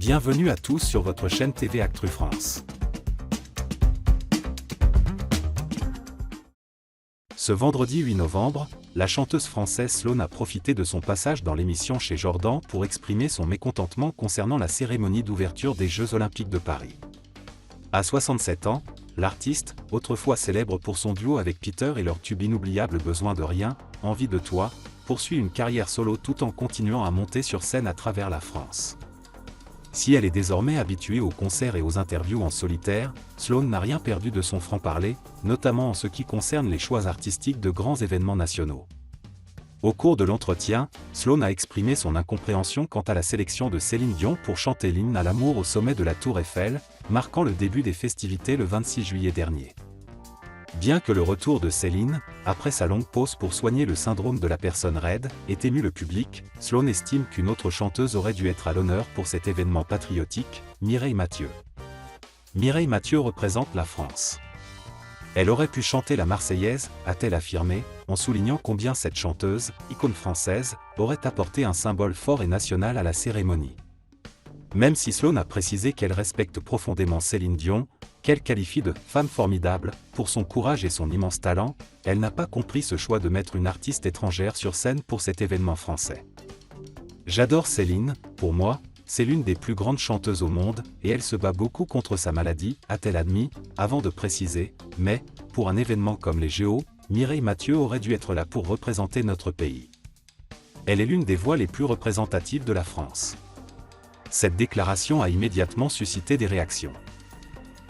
Bienvenue à tous sur votre chaîne TV Actu France. Ce vendredi 8 novembre, la chanteuse française Sloane a profité de son passage dans l'émission Chez Jordan pour exprimer son mécontentement concernant la cérémonie d'ouverture des Jeux Olympiques de Paris. À 67 ans, l'artiste, autrefois célèbre pour son duo avec Peter et leur tube inoubliable Besoin de rien, Envie de toi, poursuit une carrière solo tout en continuant à monter sur scène à travers la France. Si elle est désormais habituée aux concerts et aux interviews en solitaire, Sloane n'a rien perdu de son franc-parler, notamment en ce qui concerne les choix artistiques de grands événements nationaux. Au cours de l'entretien, Sloane a exprimé son incompréhension quant à la sélection de Céline Dion pour chanter l'hymne à l'amour au sommet de la Tour Eiffel, marquant le début des festivités le 26 juillet dernier. Bien que le retour de Céline, après sa longue pause pour soigner le syndrome de la personne raide, ait ému le public, Sloane estime qu'une autre chanteuse aurait dû être à l'honneur pour cet événement patriotique, Mireille Mathieu. Mireille Mathieu représente la France. Elle aurait pu chanter la Marseillaise, a-t-elle affirmé, en soulignant combien cette chanteuse, icône française, aurait apporté un symbole fort et national à la cérémonie. Même si Sloane a précisé qu'elle respecte profondément Céline Dion, qu'elle qualifie de « femme formidable » pour son courage et son immense talent, elle n'a pas compris ce choix de mettre une artiste étrangère sur scène pour cet événement français. « J'adore Céline, pour moi, c'est l'une des plus grandes chanteuses au monde, et elle se bat beaucoup contre sa maladie, a-t-elle admis, avant de préciser, mais, pour un événement comme les JO, Mireille Mathieu aurait dû être là pour représenter notre pays. Elle est l'une des voix les plus représentatives de la France. » Cette déclaration a immédiatement suscité des réactions.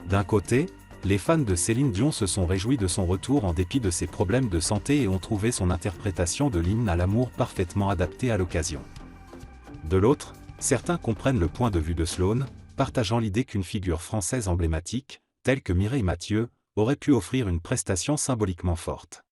D'un côté, les fans de Céline Dion se sont réjouis de son retour en dépit de ses problèmes de santé et ont trouvé son interprétation de l'hymne à l'amour parfaitement adaptée à l'occasion. De l'autre, certains comprennent le point de vue de Sloane, partageant l'idée qu'une figure française emblématique, telle que Mireille Mathieu, aurait pu offrir une prestation symboliquement forte.